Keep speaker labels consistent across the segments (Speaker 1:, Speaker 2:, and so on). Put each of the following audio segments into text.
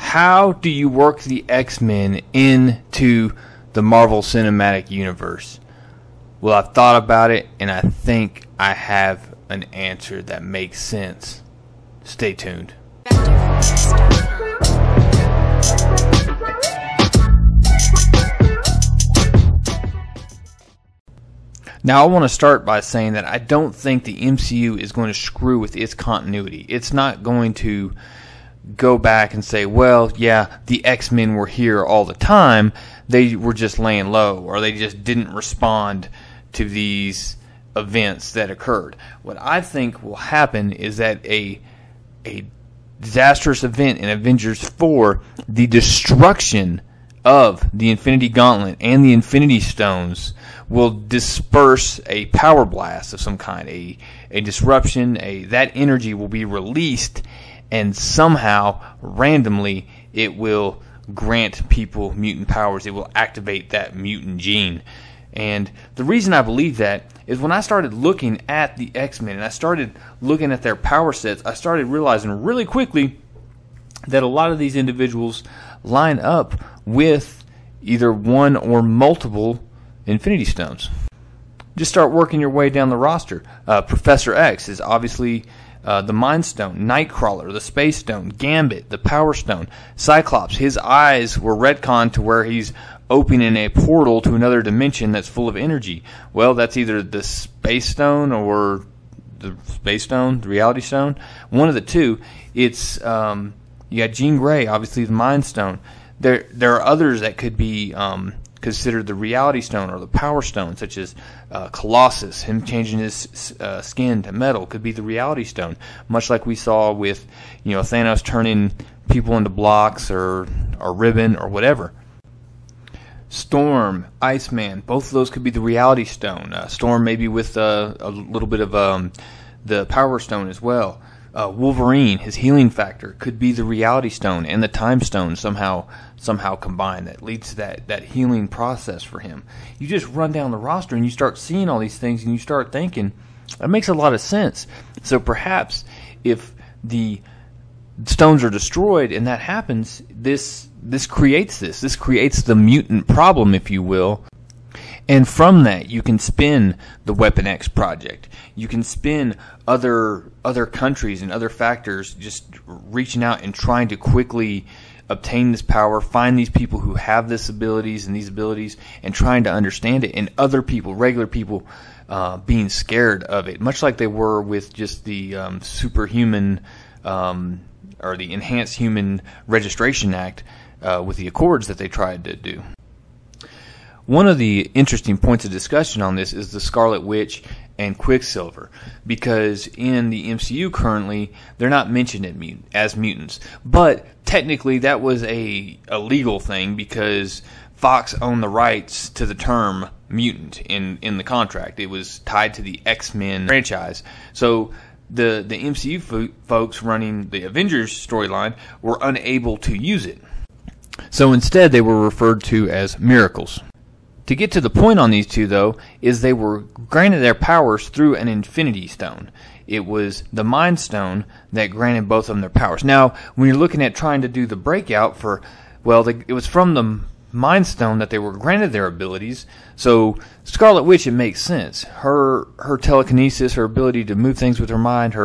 Speaker 1: How do you work the X-Men into the Marvel Cinematic Universe? Well, I've thought about it, and I think I have an answer that makes sense. Stay tuned. Now, I want to start by saying that I don't think the MCU is going to screw with its continuity. It's not going to go back and say, well, yeah, the X-Men were here all the time. They were just laying low, or they just didn't respond to these events that occurred. What I think will happen is that a disastrous event in Avengers 4, the destruction of the Infinity Gauntlet and the Infinity Stones, will disperse a power blast of some kind, a disruption. That energy will be released, and somehow, randomly, it will grant people mutant powers. It will activate that mutant gene. And the reason I believe that is when I started looking at the X-Men and I started looking at their power sets, I started realizing really quickly that a lot of these individuals line up with either one or multiple Infinity Stones. Just start working your way down the roster. Professor X is obviously the Mind Stone. Nightcrawler, the Space Stone. Gambit, the Power Stone. Cyclops, his eyes were retconned to where he's opening a portal to another dimension that's full of energy. Well, that's either the Space Stone or the Space Stone, the Reality Stone. One of the two. It's you got Jean Grey, obviously the Mind Stone. There are others that could be considered the Reality Stone or the Power Stone, such as Colossus. Him changing his skin to metal could be the Reality Stone, much like we saw with Thanos turning people into blocks or ribbon or whatever. Storm, Iceman, both of those could be the Reality Stone. Storm maybe with a little bit of the Power Stone as well. Wolverine, his healing factor, could be the Reality Stone and the Time Stone somehow combined. That leads to that healing process for him. You just run down the roster and you start seeing all these things and you start thinking, that makes a lot of sense. So perhaps if the stones are destroyed and that happens, this creates the mutant problem, if you will. And from that, you can spin the Weapon X project. You can spin other countries and other factors just reaching out and trying to quickly obtain this power, find these people who have these abilities, and trying to understand it. And other people, regular people, being scared of it, much like they were with just the superhuman or the Enhanced Human Registration Act with the Accords that they tried to do. One of the interesting points of discussion on this is the Scarlet Witch and Quicksilver, because in the MCU currently, they're not mentioned as mutants. But technically that was a legal thing because Fox owned the rights to the term mutant in the contract. It was tied to the X-Men franchise. So the MCU folks running the Avengers storyline were unable to use it. So instead they were referred to as miracles. To get to the point on these two, though, is they were granted their powers through an Infinity Stone. It was the Mind Stone that granted both of them their powers. Now, when you're looking at trying to do the breakout for, it was from the Mind Stone that they were granted their abilities. So Scarlet Witch, it makes sense. Her telekinesis, her ability to move things with her mind,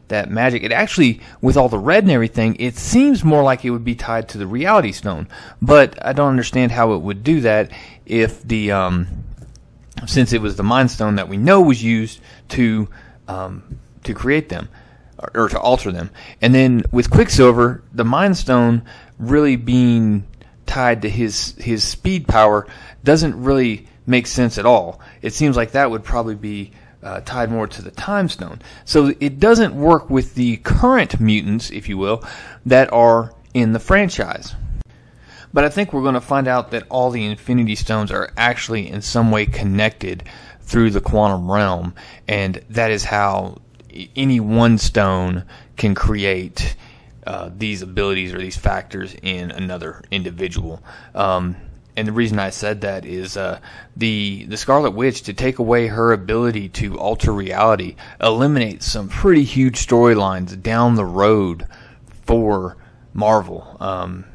Speaker 1: that magic, it actually, with all the red and everything, it seems more like it would be tied to the Reality Stone. But I don't understand how it would do that if since it was the Mind Stone that we know was used to create them or to alter them. And then with Quicksilver, the Mind Stone really being tied to his speed power doesn't really make sense at all. It seems like that would probably be tied more to the Time Stone. So it doesn't work with the current mutants, if you will, that are in the franchise. But I think we're going to find out that all the Infinity Stones are actually in some way connected through the quantum realm, and that is how any one stone can create these abilities or these factors in another individual. And the reason I said that is the Scarlet Witch, to take away her ability to alter reality, eliminates some pretty huge storylines down the road for Marvel,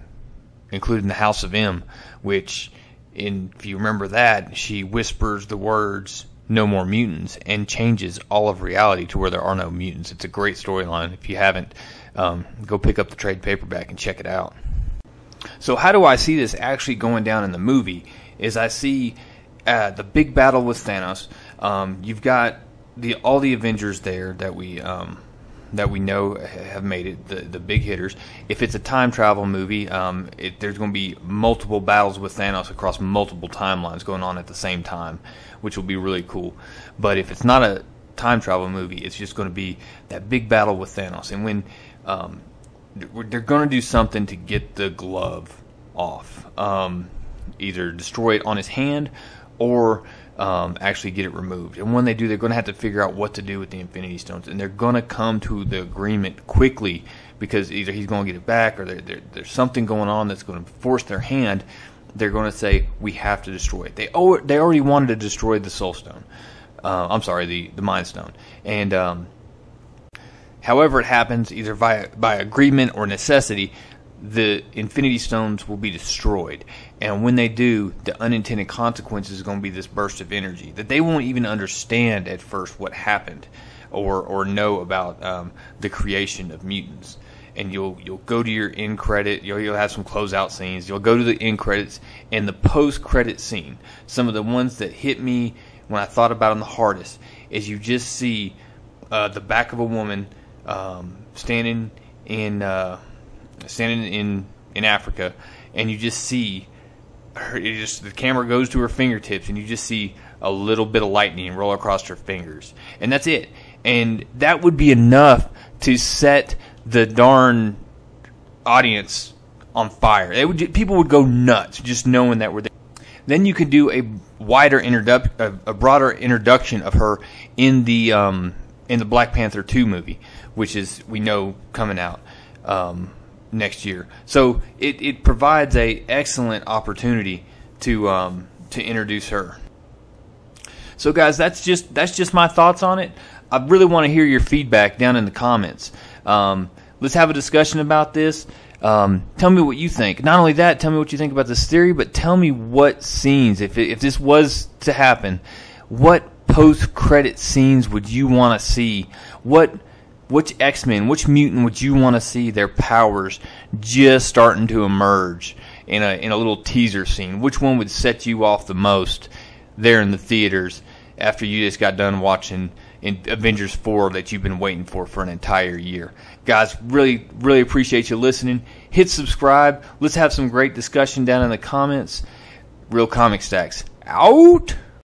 Speaker 1: including the House of M, which, if you remember that, she whispers the words "No more mutants" and changes all of reality to where there are no mutants. It's a great storyline. If you haven't, go pick up the trade paperback and check it out. So how do I see this actually going down in the movie? Is I see the big battle with Thanos. You've got all the Avengers there that we know have made it, the big hitters. If it's a time travel movie, there's going to be multiple battles with Thanos across multiple timelines going on at the same time, which will be really cool. But if it's not a time travel movie, it's just going to be that big battle with Thanos. And when they're going to do something to get the glove off, either destroy it on his hand or actually get it removed. And when they do, they're going to have to figure out what to do with the Infinity Stones, and they're going to come to the agreement quickly, because either he's going to get it back or there's something going on that's going to force their hand. They're going to say, we have to destroy it. They already wanted to destroy the Soul Stone. The Mind Stone. And however it happens, either by agreement or necessity, the Infinity Stones will be destroyed. And when they do, the unintended consequences is going to be this burst of energy that they won't even understand at first what happened, or know about the creation of mutants. And you'll go to your end credit. You'll have some closeout scenes. You'll go to the end credits and the post credit scene. Some of the ones that hit me when I thought about them the hardest is you just see the back of a woman standing in Africa, and you just see her. The camera goes to her fingertips, and you just see a little bit of lightning roll across her fingers, and that's it. And that would be enough to set the darn audience on fire. People would go nuts just knowing that we're there. Then you could do a broader introduction of her in the Black Panther 2 movie, which is, we know, coming out next year. So it provides a excellent opportunity to introduce her. So guys, that's just my thoughts on it. I really want to hear your feedback down in the comments. Let's have a discussion about this. Tell me what you think. Not only that, tell me what you think about this theory, but tell me what scenes, if this was to happen, what post-credit scenes would you want to see? Which X-Men, which mutant would you want to see their powers just starting to emerge in a little teaser scene? Which one would set you off the most there in the theaters after you just got done watching in Avengers 4 that you've been waiting for an entire year? Guys, really, really appreciate you listening. Hit subscribe. Let's have some great discussion down in the comments. Real Comic Stacks out.